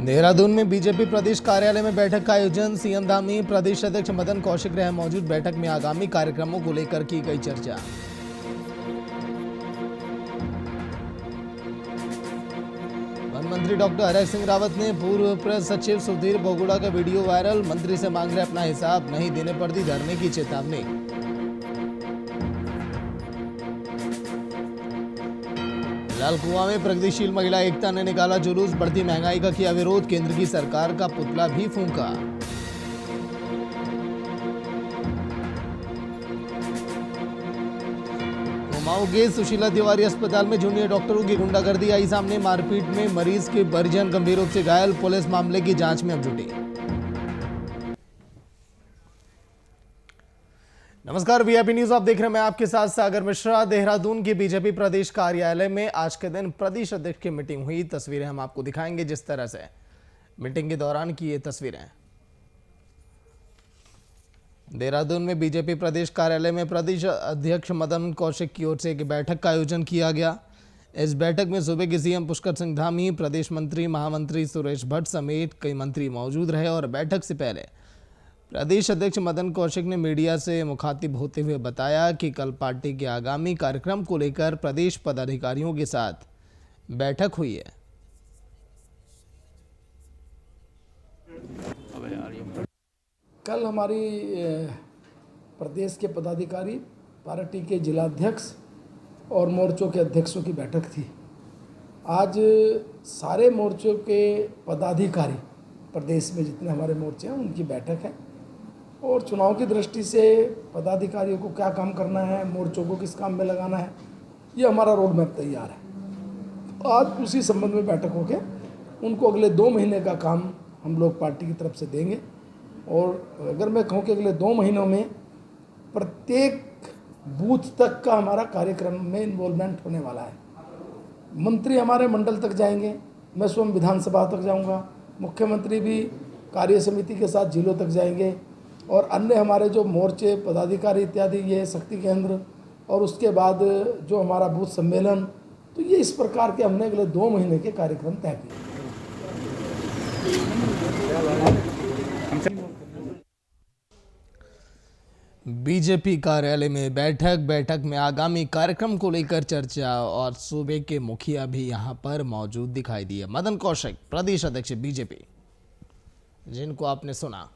देहरादून में बीजेपी प्रदेश कार्यालय में बैठक का आयोजन। सीएम धामी प्रदेश अध्यक्ष मदन कौशिक रहे मौजूद। बैठक में आगामी कार्यक्रमों को लेकर की गई चर्चा। वन मंत्री डॉक्टर हरक सिंह रावत ने पूर्व प्रेस सचिव सुधीर बोगुड़ा का वीडियो वायरल। मंत्री से मांग रहे अपना हिसाब, नहीं देने पर दी धरने की चेतावनी। लालकुआं में प्रगतिशील महिला एकता ने निकाला जुलूस। बढ़ती महंगाई का किया विरोध। केंद्र की सरकार का पुतला भी फूंका। कुमाऊं के सुशीला तिवारी अस्पताल में जूनियर डॉक्टरों की गुंडागर्दी आई सामने। मारपीट में मरीज के परिजन गंभीर रूप से घायल। पुलिस मामले की जांच में अब जुटी। नमस्कार, वीआईपी न्यूज आप देख रहे हैं। मैं आपके साथ सागर मिश्रा। देहरादून के बीजेपी प्रदेश कार्यालय में आज के दिन प्रदेश अध्यक्ष की मीटिंग हुई। तस्वीरें हम आपको दिखाएंगे। जिस तरह से मीटिंग के दौरान की ये तस्वीरें। देहरादून में बीजेपी प्रदेश कार्यालय में प्रदेश अध्यक्ष मदन कौशिक की ओर से एक बैठक का आयोजन किया गया। इस बैठक में सूबे के सीएम पुष्कर सिंह धामी, प्रदेश मंत्री महामंत्री सुरेश भट्ट समेत कई मंत्री मौजूद रहे। और बैठक से पहले प्रदेश अध्यक्ष मदन कौशिक ने मीडिया से मुखातिब होते हुए बताया कि कल पार्टी के आगामी कार्यक्रम को लेकर प्रदेश पदाधिकारियों के साथ बैठक हुई है। कल हमारी प्रदेश के पदाधिकारी, पार्टी के जिलाध्यक्ष और मोर्चों के अध्यक्षों की बैठक थी। आज सारे मोर्चों के पदाधिकारी, प्रदेश में जितने हमारे मोर्चे हैं उनकी बैठक है और चुनाव की दृष्टि से पदाधिकारियों को क्या काम करना है, मोर्चों को किस काम में लगाना है, ये हमारा रोड मैप तैयार है। आज उसी संबंध में बैठक होके उनको अगले 2 महीने का काम हम लोग पार्टी की तरफ से देंगे। और अगर मैं कहूँ कि अगले 2 महीनों में प्रत्येक बूथ तक का हमारा कार्यक्रम में इन्वॉल्वमेंट होने वाला है। मंत्री हमारे मंडल तक जाएंगे, मैं स्वयं विधानसभा तक जाऊँगा, मुख्यमंत्री भी कार्य समिति के साथ जिलों तक जाएंगे और अन्य हमारे जो मोर्चे पदाधिकारी इत्यादि, ये शक्ति केंद्र और उसके बाद जो हमारा बूथ सम्मेलन, तो ये इस प्रकार के हमने अगले 2 महीने के कार्यक्रम तय किए। बीजेपी कार्यालय में बैठक में आगामी कार्यक्रम को लेकर चर्चा और सूबे के मुखिया भी यहां पर मौजूद दिखाई दिए। मदन कौशिक प्रदेश अध्यक्ष बीजेपी, जिनको आपने सुना।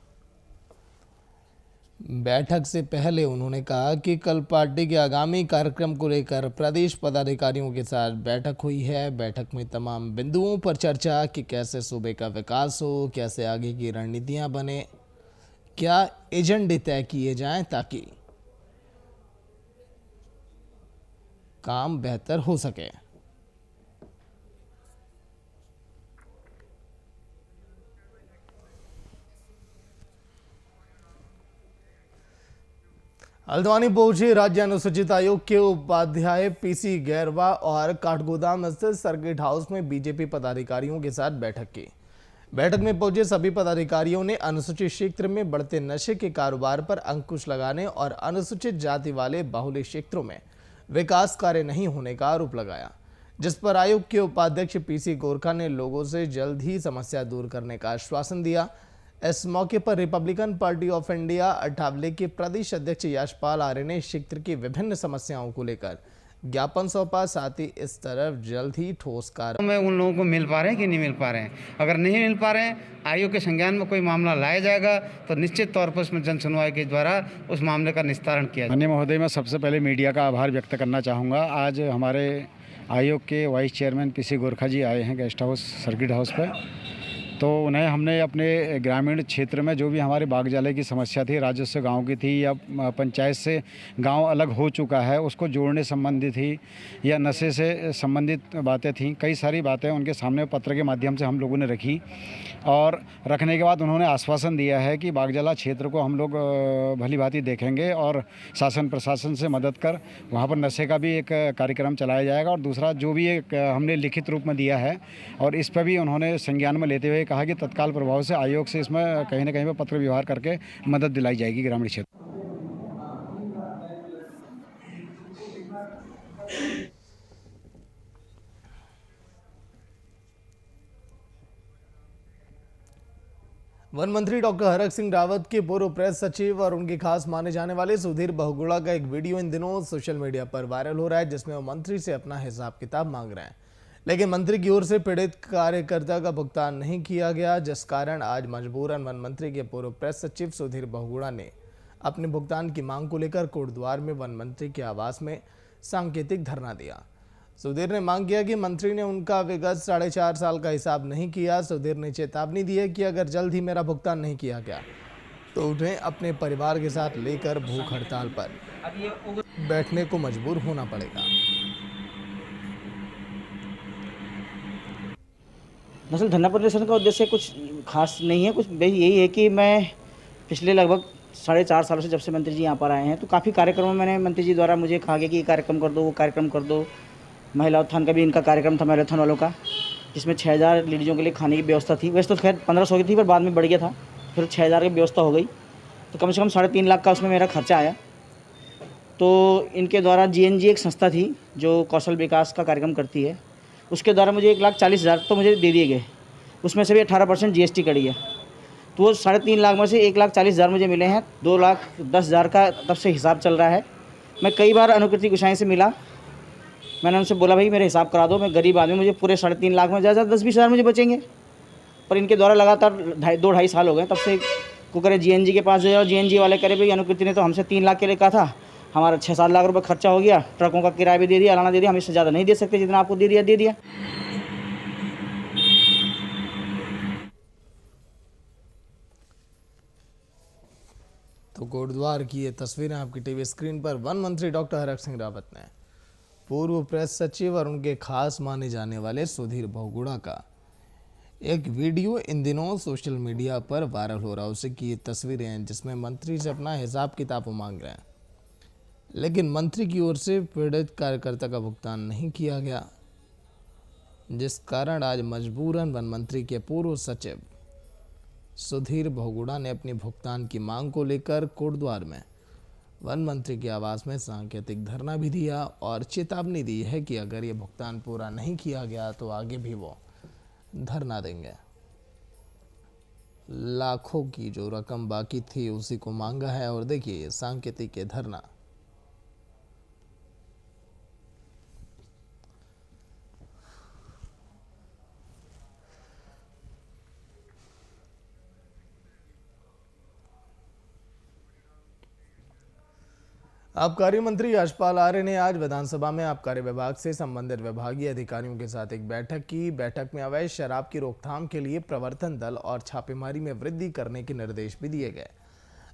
बैठक से पहले उन्होंने कहा कि कल पार्टी के आगामी कार्यक्रम को लेकर प्रदेश पदाधिकारियों के साथ बैठक हुई है। बैठक में तमाम बिंदुओं पर चर्चा कि कैसे सूबे का विकास हो, कैसे आगे की रणनीतियां बने, क्या एजेंडे तय किए जाएं ताकि काम बेहतर हो सके। हल्द्वानी पहुंचे राज्य अनुसूचित आयोग के उपाध्याय पीसी गैरवा और काठगोदाम स्थित सर्किट हाउस में बीजेपी पदाधिकारियों के साथ बैठक की। बैठक में पहुंचे सभी पदाधिकारियों ने अनुसूचित क्षेत्र में बढ़ते नशे के कारोबार पर अंकुश लगाने और अनुसूचित जाति वाले बाहुल्य क्षेत्रों में विकास कार्य नहीं होने का आरोप लगाया, जिस पर आयोग के उपाध्यक्ष पीसी गोरखा ने लोगों से जल्द ही समस्या दूर करने का आश्वासन दिया। इस मौके पर Republican party of India Athawale के प्रदेश अध्यक्ष यशपाल आर्य ने क्षेत्र की विभिन्न समस्याओं को लेकर ज्ञापन सौंपा। साथ ही इस तरफ जल्द ही ठोस कार्य में उन लोगों को मिल पा रहे हैं कि नहीं मिल पा रहे हैं। अगर नहीं मिल पा रहे हैं, आयोग के संज्ञान में कोई मामला लाया जाएगा तो निश्चित तौर पर उसमें जन सुनवाई के द्वारा उस मामले का निस्तारण किया जाएगा। माननीय महोदय, मैं सबसे पहले मीडिया का आभार व्यक्त करना चाहूँगा। आज हमारे आयोग के वाइस चेयरमैन पीसी गोरखा जी आए हैं गेस्ट हाउस सर्किट हाउस पर, तो उन्हें हमने अपने ग्रामीण क्षेत्र में जो भी हमारे बागजाले की समस्या थी, राजस्व गांव की थी या पंचायत से गांव अलग हो चुका है उसको जोड़ने संबंधी थी या नशे से संबंधित बातें थीं, कई सारी बातें उनके सामने पत्र के माध्यम से हम लोगों ने रखी। और रखने के बाद उन्होंने आश्वासन दिया है कि बागजाला क्षेत्र को हम लोग भली भांति देखेंगे और शासन प्रशासन से मदद कर वहाँ पर नशे का भी एक कार्यक्रम चलाया जाएगा। और दूसरा जो भी एक हमने लिखित रूप में दिया है और इस पर भी उन्होंने संज्ञान में लेते हुए कहा कि तत्काल प्रभाव से आयोग से इसमें कहीं ना कहीं पर पत्र व्यवहार करके मदद दिलाई जाएगी ग्रामीण क्षेत्र। वन मंत्री डॉक्टर हरक सिंह रावत के पूर्व प्रेस सचिव और उनके खास माने जाने वाले सुधीर बहुगुणा का एक वीडियो इन दिनों सोशल मीडिया पर वायरल हो रहा है, जिसमें वो मंत्री से अपना हिसाब किताब मांग रहे हैं, लेकिन मंत्री की ओर से पीड़ित कार्यकर्ता का भुगतान नहीं किया गया, जिस कारण आज मजबूरन वन मंत्री के पूर्व प्रेस सचिव सुधीर बहुगुणा ने अपने भुगतान की मांग को लेकर कोटद्वार में वन मंत्री के आवास में सांकेतिक धरना दिया। सुधीर ने मांग किया कि मंत्री ने उनका विगत 4.5 साल का हिसाब नहीं किया। सुधीर ने चेतावनी दी है कि अगर जल्द ही मेरा भुगतान नहीं किया गया तो उन्हें अपने परिवार के साथ लेकर भूख हड़ताल पर बैठने को मजबूर होना पड़ेगा। दरअसल धरना प्रदर्शन का उद्देश्य कुछ खास नहीं है, कुछ यही है कि मैं पिछले लगभग 4.5 सालों से जब से मंत्री जी यहाँ पर आए हैं तो काफ़ी कार्यक्रमों में मैंने मंत्री जी द्वारा मुझे कहा गया कि ये कार्यक्रम कर दो, वो कार्यक्रम कर दो। महिला उत्थान का भी इनका कार्यक्रम था, महिला उत्थान वालों का, जिसमें 6000 लेडीज़ों के लिए खाने की व्यवस्था थी। वैसे तो खैर 1500 की थी, पर बाद में बढ़ गया था, फिर 6000 की व्यवस्था हो गई, तो कम से कम 3.5 लाख का उसमें मेरा खर्चा आया। तो इनके द्वारा GNG एक संस्था थी जो कौशल विकास का कार्यक्रम करती है, उसके द्वारा मुझे 1,40,000 तो मुझे दे दिए गए, उसमें से भी 18% GST कटी है, तो वो 3.5 लाख में से 1,40,000 मुझे मिले हैं। 2,10,000 का तब से हिसाब चल रहा है। मैं कई बार अनुकृति गोसाई से मिला, मैंने उनसे बोला भाई मेरे हिसाब करा दो, मैं गरीब आदमी, मुझे पूरे 3.5 लाख में ज़्यादा 10-20 हज़ार मुझे बचेंगे। पर इनके द्वारा लगातार 2-2.5 साल हो गए, तब से को करे GNG के पास जाओ, GNG वाले करे भाई अनुकृति ने तो हमसे 3 लाख के लिए कहा था, हमारा 6-7 लाख रुपये खर्चा हो गया, ट्रकों का किराया भी दे दिया, अलाना दे दिया, हम इससे ज़्यादा नहीं दे सकते, जितना आपको दे दिया। तो कोटद्वार की ये तस्वीरें आपकी टीवी स्क्रीन पर वन मंत्री डॉक्टर हरक सिंह रावत ने पूर्व प्रेस सचिव और उनके खास माने जाने वाले सुधीर बहुगुणा का एक वीडियो इन दिनों सोशल मीडिया पर वायरल हो रहा है, उसे की ये तस्वीरें हैं जिसमें मंत्री से अपना हिसाब किताब मांग रहे हैं, लेकिन मंत्री की ओर से पीड़ित कार्यकर्ता का भुगतान नहीं किया गया, जिस कारण आज मजबूरन वन मंत्री के पूर्व सचिव सुधीर बहुगुणा ने अपनी भुगतान की मांग को लेकर कोटद्वार में वन मंत्री के आवास में सांकेतिक धरना भी दिया और चेतावनी दी है कि अगर ये भुगतान पूरा नहीं किया गया तो आगे भी वो धरना देंगे। लाखों की जो रकम बाकी थी उसी को मांगा है और देखिए सांकेतिक ये धरना। आबकारी मंत्री यशपाल आर्य ने आज विधानसभा में आबकारी विभाग से संबंधित विभागीय अधिकारियों के साथ एक बैठक की। बैठक में अवैध शराब की रोकथाम के लिए प्रवर्तन दल और छापेमारी में वृद्धि करने के निर्देश भी दिए गए।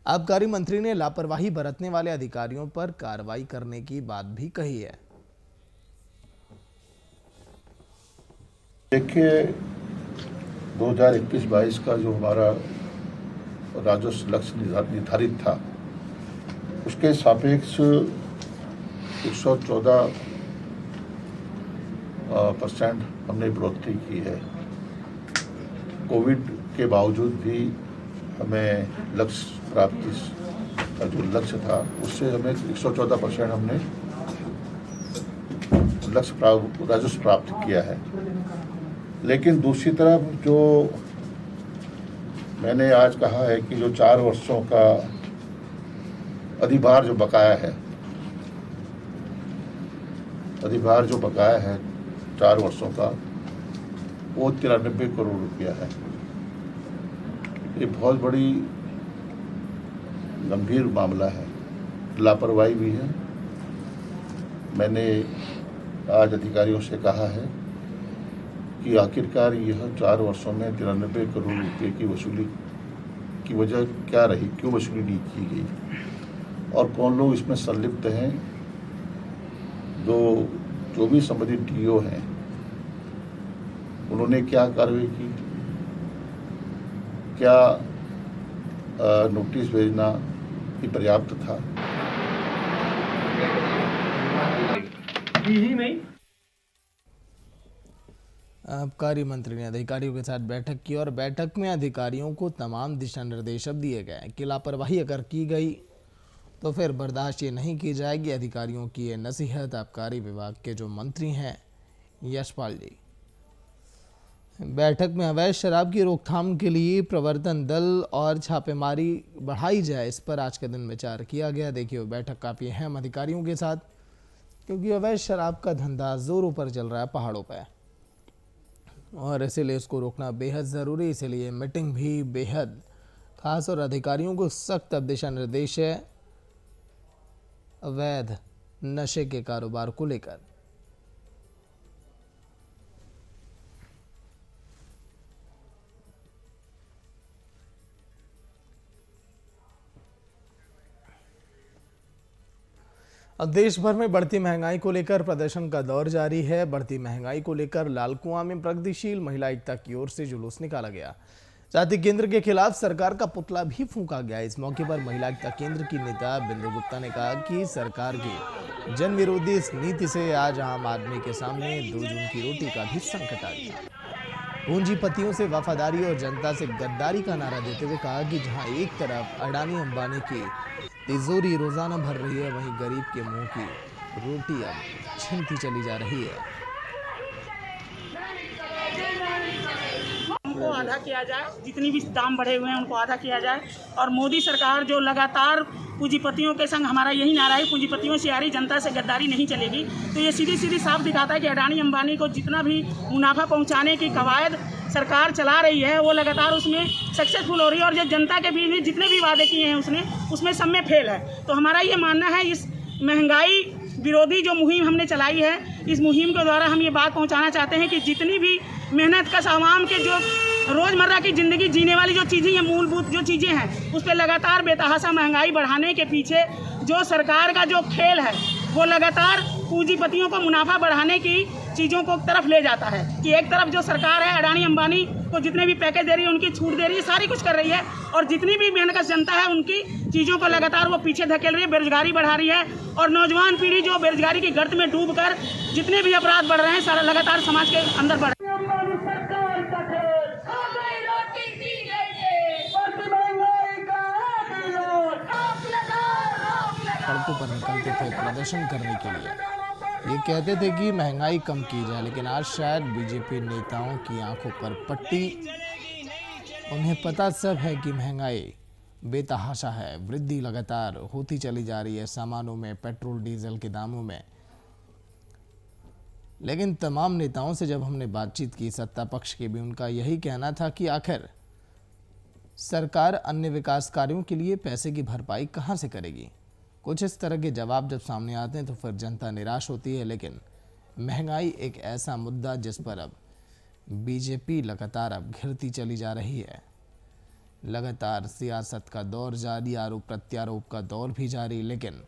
आबकारी मंत्री ने लापरवाही बरतने वाले अधिकारियों पर कार्रवाई करने की बात भी कही है। देखिए 2021-22 का जो हमारा राजस्व लक्ष्य निर्धारित था उसके सापेक्ष 114% हमने बढ़ोतरी की है। कोविड के बावजूद भी हमें लक्ष्य प्राप्ति का जो लक्ष्य था उससे हमें 114% हमने लक्ष्य राजस्व प्राप्त किया है। लेकिन दूसरी तरफ जो मैंने आज कहा है कि जो 4 वर्षों का अधिभार जो बकाया है 4 वर्षों का वो 93 करोड़ रुपया है। ये बहुत बड़ी गंभीर मामला है, लापरवाही भी है। मैंने आज अधिकारियों से कहा है कि आखिरकार यह 4 वर्षों में 93 करोड़ रुपये की वसूली की वजह क्या रही, क्यों वसूली नहीं की गई और कौन लोग इसमें संलिप्त हैं। जो भी संबंधित DO हैं उन्होंने क्या कार्रवाई की, क्या नोटिस भेजना ही पर्याप्त था। आबकारी मंत्री ने अधिकारियों के साथ बैठक की और बैठक में अधिकारियों को तमाम दिशा निर्देश दिए गए कि लापरवाही अगर की गई तो फिर बर्दाश्त ये नहीं की जाएगी। अधिकारियों की ये नसीहत आबकारी विभाग के जो मंत्री हैं यशपाल जी, बैठक में अवैध शराब की रोकथाम के लिए प्रवर्तन दल और छापेमारी बढ़ाई जाए, इस पर आज के दिन विचार किया गया। देखिए बैठक काफ़ी अहम अधिकारियों के साथ, क्योंकि अवैध शराब का धंधा जोरों पर चल रहा है पहाड़ों पर, और इसीलिए इसको रोकना बेहद ज़रूरी। इसीलिए मीटिंग भी बेहद खास और अधिकारियों को सख्त दिशा निर्देश है अवैध नशे के कारोबार को लेकर। अब देश भर में बढ़ती महंगाई को लेकर प्रदर्शन का दौर जारी है। बढ़ती महंगाई को लेकर लालकुआं में प्रगतिशील महिला एकता की ओर से जुलूस निकाला गया। साथ ही केंद्र के खिलाफ सरकार का पुतला भी फूंका गया। इस मौके पर महिला एकता केंद्र की नेता बिंदु गुप्ता ने कहा कि सरकार की जन विरोधी इस नीति से आज आम आदमी के सामने 2 जून की रोटी का भी संकट आ गया। पूंजीपतियों से वफादारी और जनता से गद्दारी का नारा देते हुए कहा कि जहां एक तरफ अडानी अंबानी की तिजोरी रोजाना भर रही है, वहीं गरीब के मुंह की रोटी अब छिनती चली जा रही है। उनको आधा किया जाए, जितनी भी दाम बढ़े हुए हैं उनको आधा किया जाए। और मोदी सरकार जो लगातार पूंजीपतियों के संग, हमारा यही नारा है, पूंजीपतियों से आ रही जनता से गद्दारी नहीं चलेगी। तो ये सीधी सीधी साफ दिखाता है कि अडानी अंबानी को जितना भी मुनाफा पहुंचाने की कवायद सरकार चला रही है, वो लगातार उसमें सक्सेसफुल हो रही है। और जो जनता के बीच में जितने भी वादे किए हैं उसने, उसमें सब में फेल है। तो हमारा ये मानना है, इस महंगाई विरोधी जो मुहिम हमने चलाई है, इस मुहिम के द्वारा हम ये बात पहुंचाना चाहते हैं कि जितनी भी मेहनत कश आवाम के जो रोज़मर्रा की ज़िंदगी जीने वाली जो चीज़ें हैं, मूलभूत जो चीज़ें हैं, उस पर लगातार बेतहाशा महंगाई बढ़ाने के पीछे जो सरकार का जो खेल है, वो लगातार पूंजीपतियों को मुनाफा बढ़ाने की चीज़ों को तरफ ले जाता है। कि एक तरफ जो सरकार है अडानी अंबानी को जितने भी पैकेज दे रही है, उनकी छूट दे रही है, सारी कुछ कर रही है, और जितनी भी मेहनत जनता है उनकी चीज़ों को लगातार वो पीछे धकेल रही है, बेरोजगारी बढ़ा रही है। और नौजवान पीढ़ी जो बेरोजगारी की गर्त में डूब कर जितने भी अपराध बढ़ रहे हैं, सारा लगातार समाज के अंदर बढ़ रहे हैं। सड़कों पर निकलते थे प्रदर्शन करने के लिए, ये कहते थे कि महंगाई कम की जाए, लेकिन आज शायद बीजेपी नेताओं की आंखों पर पट्टी। उन्हें पता सब है कि महंगाई बेतहाशा है, वृद्धि लगातार होती चली जा रही है सामानों में, पेट्रोल डीजल के दामों में। लेकिन तमाम नेताओं से जब हमने बातचीत की, सत्ता पक्ष के भी, उनका यही कहना था कि आखिर सरकार अन्य विकास कार्यों के लिए पैसे की भरपाई कहां से करेगी। कुछ इस तरह के जवाब जब सामने आते हैं तो फिर जनता निराश होती है। लेकिन महंगाई एक ऐसा मुद्दा जिस पर अब बीजेपी लगातार अब घिरती चली जा रही है। लगातार सियासत का दौर जारी, आरोप प्रत्यारोप का दौर भी जारी, लेकिन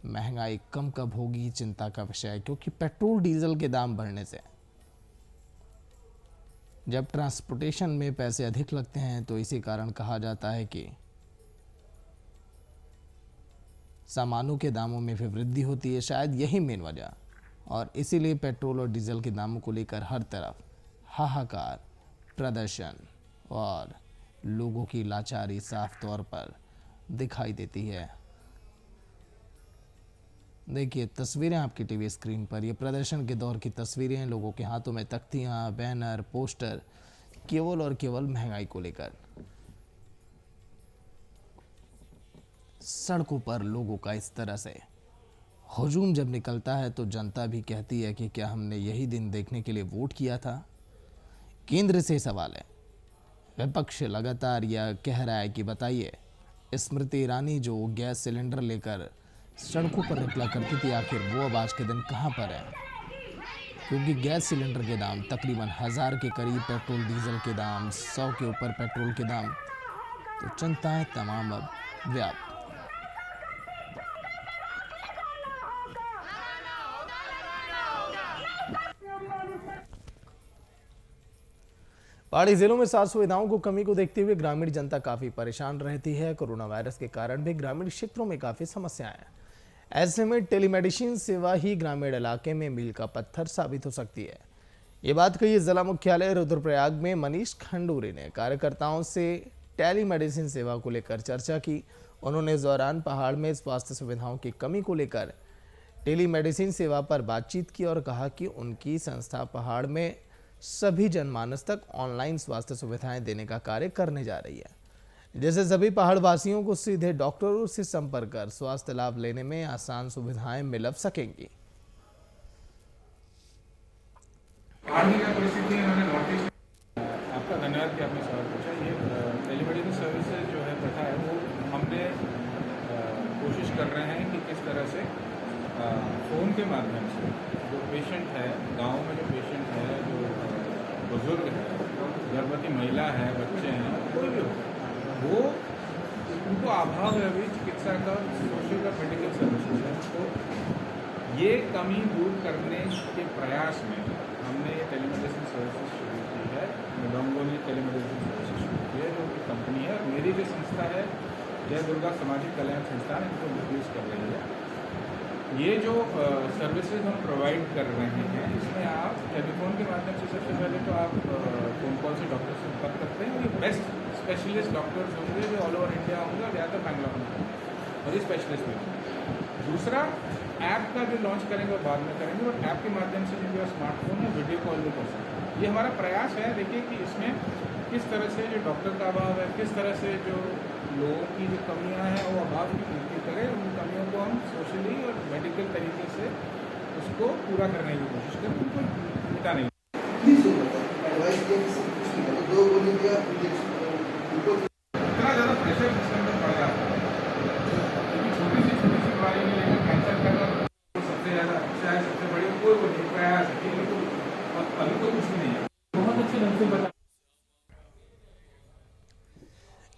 महंगाई कम कब होगी चिंता का विषय है। क्योंकि पेट्रोल डीजल के दाम बढ़ने से जब ट्रांसपोर्टेशन में पैसे अधिक लगते हैं, तो इसी कारण कहा जाता है कि सामानों के दामों में भी वृद्धि होती है। शायद यही मेन वजह, और इसीलिए पेट्रोल और डीजल के दामों को लेकर हर तरफ हाहाकार, प्रदर्शन और लोगों की लाचारी साफ तौर पर दिखाई देती है। देखिए तस्वीरें आपकी टीवी स्क्रीन पर, ये प्रदर्शन के दौर की तस्वीरें हैं। लोगों के हाथों में तख्तियां, बैनर, पोस्टर, केवल और केवल महंगाई को लेकर। सड़कों पर लोगों का इस तरह से हुजूम जब निकलता है तो जनता भी कहती है कि क्या हमने यही दिन देखने के लिए वोट किया था। केंद्र से सवाल है, विपक्ष लगातार यह कह रहा है कि बताइए, स्मृति ईरानी जो गैस सिलेंडर लेकर सड़कों पर निकला करती थी, आखिर वो अब आज के दिन कहां पर है। क्योंकि गैस सिलेंडर के दाम तकरीबन 1000 के करीब, पेट्रोल डीजल के दाम 100 के ऊपर पेट्रोल के दाम, तो चिंताएं तमाम अब व्याप्त। पहाड़ी जिलों में स्वास्थ्य सुविधाओं को कमी को देखते हुए ग्रामीण जनता काफी परेशान रहती है। कोरोना वायरस के कारण भी ग्रामीण क्षेत्रों में काफी समस्याएं हैं। ऐसे में टेलीमेडिसिन सेवा ही ग्रामीण इलाके में मील का पत्थर साबित हो सकती है। ये बात कही जिला मुख्यालय रुद्रप्रयाग में मनीष खंडूरी ने कार्यकर्ताओं से टेलीमेडिसिन सेवा को लेकर चर्चा की। उन्होंने इस दौरान पहाड़ में स्वास्थ्य सुविधाओं की कमी को लेकर टेलीमेडिसिन सेवा पर बातचीत की और कहा कि उनकी संस्था पहाड़ में सभी जनमानस तक ऑनलाइन स्वास्थ्य सुविधाएं देने का कार्य करने जा रही है, जिससे सभी पहाड़ वासियों को सीधे डॉक्टरों से संपर्क कर स्वास्थ्य लाभ लेने में आसान सुविधाएं मिल सकेंगी। आपका धन्यवाद कि आपने सवाल पूछा। ये टेलीमेडिसिन सर्विसेज जो है प्रथा है वो हमने कोशिश कर रहे हैं कि किस तरह से फ़ोन के माध्यम से जो पेशेंट है, गांव में जो पेशेंट है, जो बुजुर्ग है, गर्भवती महिला है, बच्चे हैं, कोई भी हो, वो उनको अभाव है अभी चिकित्सा का, सोशल का, मेडिकल सर्विसेज है, तो ये कमी दूर करने के प्रयास में हमने ये टेलीमेडिसिन सर्विसेज शुरू की है। डोंगोली टेलीमेडिसिन सर्विसेज शुरू की है, जो कि कंपनी है, और मेरी जो संस्था है जय दुर्गा सामाजिक कल्याण संस्थान, इनको इंट्रोड्यूस कर रही है। ये जो सर्विसेज हम प्रोवाइड कर रहे हैं, इसमें आप टेलीफोन के माध्यम से सबसे पहले तो आप फ़ोन कॉल से डॉक्टर से संपर्क करते हैं। ये बेस्ट स्पेशलिस्ट डॉक्टर्स होंगे जो ऑल ओवर इंडिया होंगे और ज़्यादातर बैंगलोर में होंगे, और ये स्पेशलिस्ट भी होंगे। दूसरा, ऐप का जो लॉन्च करेंगे वो बाद में करेंगे, और ऐप के माध्यम से जो स्मार्टफोन है वीडियो कॉल भी कर सकते हैं। ये हमारा प्रयास है। देखिए कि इसमें किस तरह से जो डॉक्टर का अभाव है, किस तरह से जो लोगों की जो कमियां हैं वो अभाव की पूर्ति करें, उन कमियों को हम सोशली और मेडिकल तरीके से उसको पूरा करने की कोशिश करें, उनको मिटा नहीं। इतना ज़्यादा प्रेशर सिस्टम में पड़ जाता है, क्योंकि छोटी सी बीमारी में लेकर कैंसर का सबसे ज़्यादा अच्छा है, सबसे बड़ी कोई नहीं प्रयास है, और अभी तो कुछ भी नहीं है। बहुत अच्छे ढंग से बता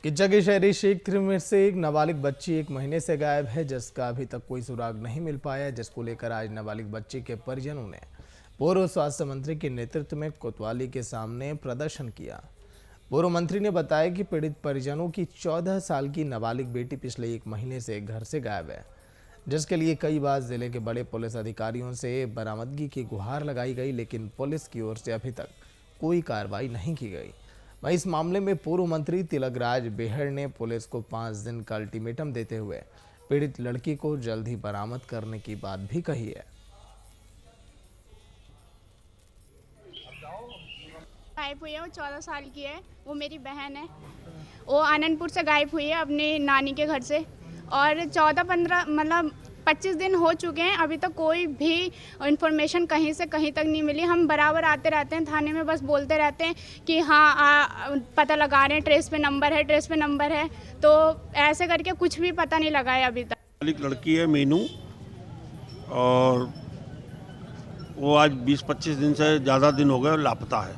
किच्चा के शहरी क्षेत्र में से एक नाबालिग बच्ची 1 महीने से गायब है, जिसका अभी तक कोई सुराग नहीं मिल पाया, जिसको लेकर आज नाबालिग बच्ची के परिजनों ने पूर्व स्वास्थ्य मंत्री के नेतृत्व में कोतवाली के सामने प्रदर्शन किया। पूर्व मंत्री ने बताया कि पीड़ित परिजनों की 14 साल की नाबालिग बेटी पिछले 1 महीने से घर से गायब है, जिसके लिए कई बार जिले के बड़े पुलिस अधिकारियों से बरामदगी की गुहार लगाई गई, लेकिन पुलिस की ओर से अभी तक कोई कार्रवाई नहीं की गई। वहीं इस मामले में पूर्व मंत्री तिलकराज बेहड़ ने पुलिस को 5 दिन का अल्टीमेटम देते हुए पीड़ित लड़की को जल्द ही बरामद करने की बात भी कही है। गायब हुई है, वो 14 साल की है, वो मेरी बहन है। वो आनंदपुर से गायब हुई है अपनी नानी के घर से, और 14-15 मतलब 25 दिन हो चुके हैं, अभी तक कोई भी इंफॉर्मेशन कहीं से कहीं तक नहीं मिली। हम बराबर आते रहते हैं थाने में, बस बोलते रहते हैं कि हाँ पता लगा रहे हैं, ट्रेस पे नंबर है, ट्रेस पे नंबर है, तो ऐसे करके कुछ भी पता नहीं लगा है अभी तक। एक लड़की है मीनू, और वो आज 20-25 दिन से ज़्यादा दिन हो गए लापता है,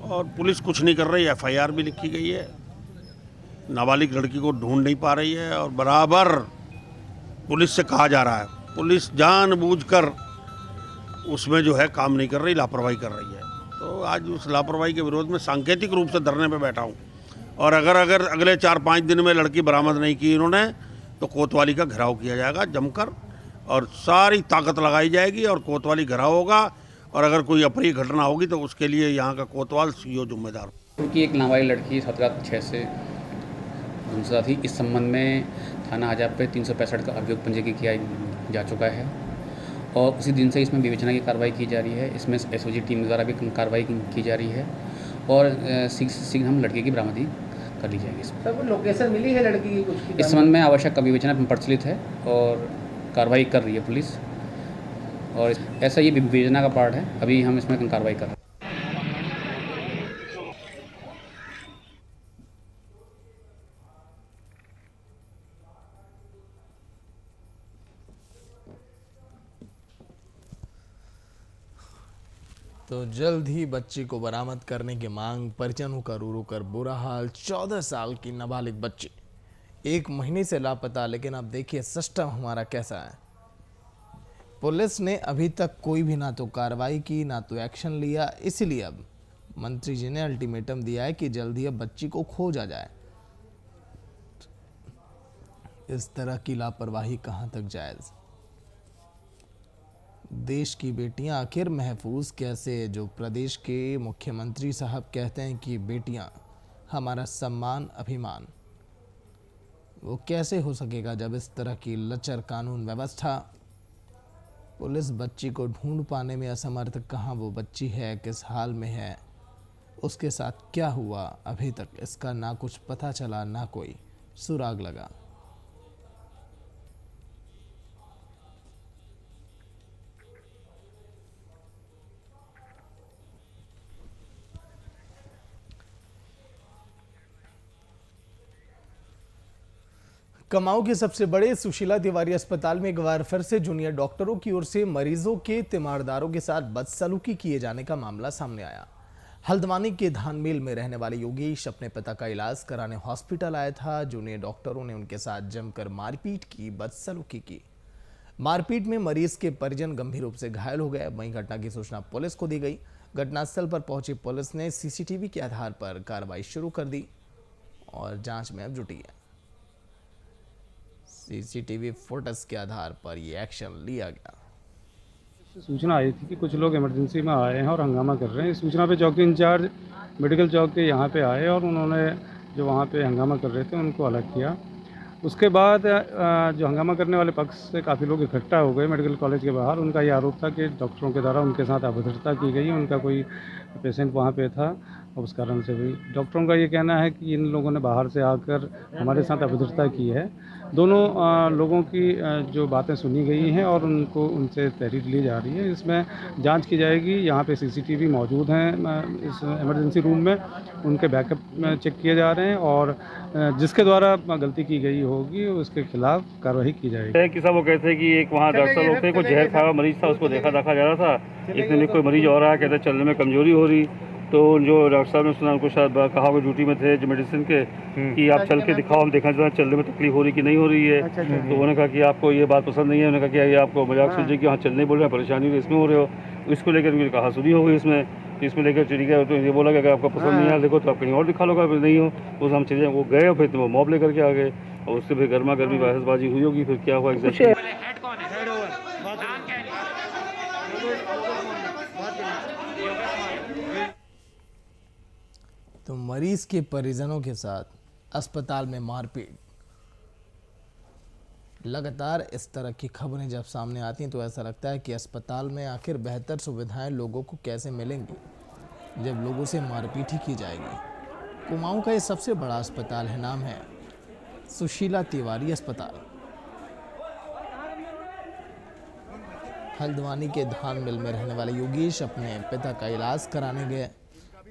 और पुलिस कुछ नहीं कर रही। FIR भी लिखी गई है, नाबालिग लड़की को ढूंढ नहीं पा रही है, और बराबर पुलिस से कहा जा रहा है, पुलिस जानबूझकर उसमें जो है काम नहीं कर रही, लापरवाही कर रही है। तो आज उस लापरवाही के विरोध में सांकेतिक रूप से धरने पे बैठा हूँ, और अगर अगले 4-5 दिन में लड़की बरामद नहीं की इन्होंने, तो कोतवाली का घेराव किया जाएगा जमकर, और सारी ताकत लगाई जाएगी, और कोतवाली घेराव होगा, और अगर कोई अप्रिय घटना होगी तो उसके लिए यहाँ का कोतवाल सीओ जिम्मेदार। क्योंकि एक नाबालिग लड़की 17/6 से गुमशुदा थी। इस संबंध में थाना आजाब पे 365 का अभियोग पंजीकृत किया जा चुका है, और उसी दिन से इसमें विवेचना की कार्रवाई की जा रही है। इसमें SOG टीम द्वारा भी कार्रवाई की जा रही है, और शीघ्र हम लड़के की बरामदगी कर ली जाएगी। सर, लोकेशन मिली है लड़की की कुछ? इस संबंध में आवश्यक विवेचना प्रचलित है, और कार्रवाई कर रही है पुलिस, और ऐसा ये विवेचना का पार्ट है। अभी हम इसमें कार्रवाई कर रहे हैं। तो जल्द ही बच्ची को बरामद करने की मांग, परिजनों का रो रो कर बुरा हाल। 14 साल की नाबालिग बच्ची 1 महीने से लापता, लेकिन अब देखिए सिस्टम हमारा कैसा है। पुलिस ने अभी तक कोई भी ना तो कार्रवाई की, ना तो एक्शन लिया, इसलिए अब मंत्री जी ने अल्टीमेटम दिया है कि जल्द ही अब बच्ची को खोजा जाए। इस तरह की लापरवाही कहां तक जायज? देश की बेटियां आखिर महफूज कैसे? जो प्रदेश के मुख्यमंत्री साहब कहते हैं कि बेटियां हमारा सम्मान, अभिमान, वो कैसे हो सकेगा जब इस तरह की लचर कानून व्यवस्था पुलिस बच्ची को ढूंढ पाने में असमर्थ। कहाँ वो बच्ची है, किस हाल में है, उसके साथ क्या हुआ, अभी तक इसका ना कुछ पता चला, ना कोई सुराग लगा। कुमाऊं के सबसे बड़े सुशीला तिवारी अस्पताल में एक बार फिर से जूनियर डॉक्टरों की ओर से मरीजों के तीमारदारों के साथ बदसलूकी किए जाने का मामला सामने आया। हल्द्वानी के धानमेल में रहने वाले योगेश अपने पिता का इलाज कराने हॉस्पिटल आया था। जूनियर डॉक्टरों ने उनके साथ जमकर मारपीट की, बदसलूकी की। मारपीट में मरीज के परिजन गंभीर रूप से घायल हो गए। वहीं घटना की सूचना पुलिस को दी गई। घटनास्थल पर पहुंची पुलिस ने सीसीटीवी के आधार पर कार्रवाई शुरू कर दी और जांच में अब जुटी है। सीसीटीवी फुटेज के आधार पर ये एक्शन लिया गया। सूचना आई थी कि कुछ लोग इमरजेंसी में आए हैं और हंगामा कर रहे हैं। इस सूचना पे चौकी इंचार्ज मेडिकल चौक के यहाँ पे आए और उन्होंने जो वहाँ पे हंगामा कर रहे थे उनको अलग किया। उसके बाद जो हंगामा करने वाले पक्ष से काफ़ी लोग इकट्ठा हो गए मेडिकल कॉलेज के बाहर। उनका ये आरोप था कि डॉक्टरों के द्वारा उनके साथ अभद्रता की गई। उनका कोई पेशेंट वहाँ पे था और उस कारण से भी डॉक्टरों का ये कहना है कि इन लोगों ने बाहर से आकर हमारे साथ अभद्रता की है। दोनों लोगों की जो बातें सुनी गई हैं और उनको उनसे तहरीर ली जा रही है। इसमें जांच की जाएगी। यहाँ पे सीसीटीवी मौजूद हैं इस इमरजेंसी रूम में, उनके बैकअप चेक किए जा रहे हैं और जिसके द्वारा गलती की गई होगी उसके खिलाफ कार्रवाई की जाएगी। कि साहब वो कहते हैं कि एक वहाँ डॉक्टर साहब थे, कोई जहर खा हुआ मरीज था, उसको देखा जा रहा था। एक दिन कोई मरीज और आया, कहते चलने में कमजोरी हो रही, तो जो डॉक्टर साहब ने सुना, उनको शायद कहा वो ड्यूटी में थे जो मेडिसिन के कि आप चल के दिखाओ, हम देखना चाहते हैं चलने में तकलीफ हो रही कि नहीं हो रही है। तो उन्होंने कहा कि आपको ये बात पसंद नहीं है। उन्होंने कहा कि ये आपको मजाक सोचिए कि हाँ चलने बोल रहे हैं, परेशानी हो इसमें हो रहे हो। इसको लेकर उनकी कहा सुनी हो गई इसमें, तो इसमें लेकर चली गया। तो ये बोला कि अगर आपको पसंद नहीं है देखो तो आप कहीं और दिखा लो, फिर नहीं हो तो हम चले। वो गए और फिर वो मॉब लेकर के आ गए और उससे फिर गर्मा गर्मी बहसबाजी हुई होगी। फिर क्या हुआ एग्जैक्टली तो मरीज के परिजनों के साथ अस्पताल में मारपीट। लगातार इस तरह की खबरें जब सामने आती हैं तो ऐसा लगता है कि अस्पताल में आखिर बेहतर सुविधाएं लोगों को कैसे मिलेंगी जब लोगों से मारपीट ही की जाएगी। कुमाऊं का ये सबसे बड़ा अस्पताल है, नाम है सुशीला तिवारी अस्पताल। हल्द्वानी के धानमिल में रहने वाले योगेश अपने पिता का इलाज कराने गए।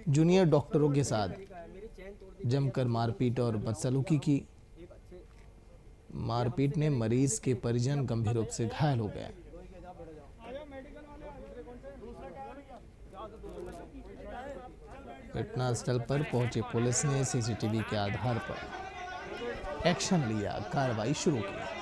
जूनियर डॉक्टरों के साथ जमकर मारपीट और बदसलूकी की। मारपीट में मरीज के परिजन गंभीर रूप से घायल हो गए। घटनास्थल पर पहुंची पुलिस ने सीसीटीवी के आधार पर एक्शन लिया, कार्रवाई शुरू की।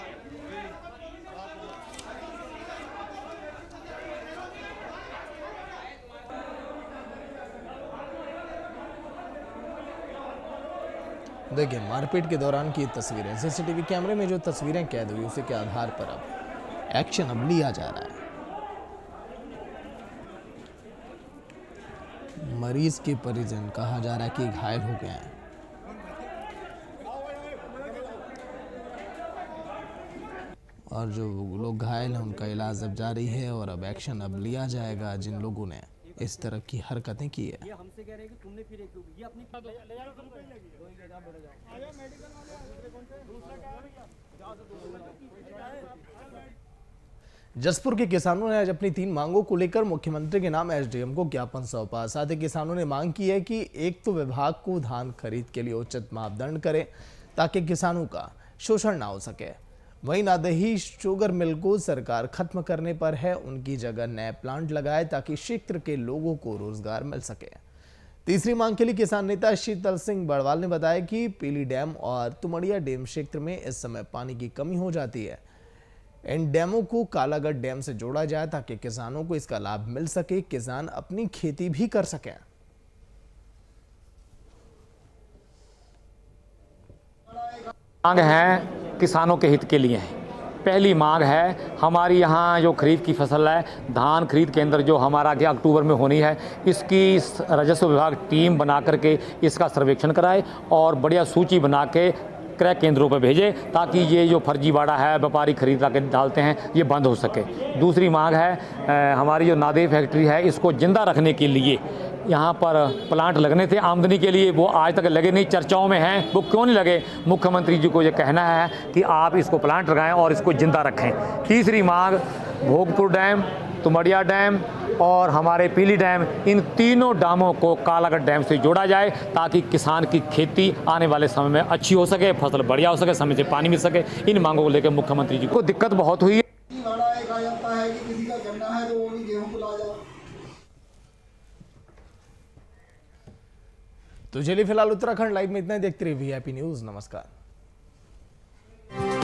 देखिए मारपीट के दौरान की तस्वीरें, सीसीटीवी कैमरे में जो तस्वीरें कैद हुई उसी के आधार पर अब एक्शन अब लिया जा रहा है। मरीज के परिजन कहा जा रहा है कि घायल हो गए हैं। और जो लोग घायल हैं उनका इलाज अब जारी है और अब एक्शन अब लिया जाएगा जिन लोगों ने इस तरह की हरकतें की है। जसपुर के किसानों ने आज अपनी 3 मांगों को लेकर मुख्यमंत्री के नाम एसडीएम को ज्ञापन सौंपा। साथ ही किसानों ने मांग की है कि एक तो विभाग को धान खरीद के लिए उचित मापदंड करे ताकि किसानों का शोषण ना हो सके। वहीं नादही शुगर मिल को सरकार खत्म करने पर है, उनकी जगह नए प्लांट लगाए ताकि क्षेत्र के लोगों को रोजगार मिल सके। तीसरी मांग के लिए किसान नेता शीतल सिंह बड़वाल ने बताया कि पीली डैम और तुमड़िया डैम क्षेत्र में इस समय पानी की कमी हो जाती है। इन डैमों को कालागढ़ डैम से जोड़ा जाए ताकि किसानों को इसका लाभ मिल सके, किसान अपनी खेती भी कर सकें। मांग है किसानों के हित के लिए है। पहली मांग है हमारी यहाँ जो खरीफ की फसल है, धान खरीद केंद्र जो हमारा कि अक्टूबर में होनी है, इसकी राजस्व विभाग टीम बना करके इसका सर्वेक्षण कराए और बढ़िया सूची बना के क्रय केंद्रों पर भेजे ताकि ये जो फर्जीवाड़ा है, व्यापारी खरीद ला के डालते हैं, ये बंद हो सके। दूसरी मांग है हमारी जो नादेव फैक्ट्री है इसको जिंदा रखने के लिए यहाँ पर प्लांट लगने थे आमदनी के लिए, वो आज तक लगे नहीं, चर्चाओं में हैं, वो क्यों नहीं लगे। मुख्यमंत्री जी को ये कहना है कि आप इसको प्लांट लगाएं और इसको जिंदा रखें। तीसरी मांग भोगपुर डैम, तुमड़िया डैम और हमारे पीली डैम, इन तीनों डैमों को कालागढ़ डैम से जोड़ा जाए ताकि किसान की खेती आने वाले समय में अच्छी हो सके, फसल बढ़िया हो सके, समय से पानी मिल सके। इन मांगों को लेकर मुख्यमंत्री जी को दिक्कत बहुत हुई है। तो चलिए फिलहाल उत्तराखंड लाइव में इतना ही। देखते रहिए VIP न्यूज़। नमस्कार।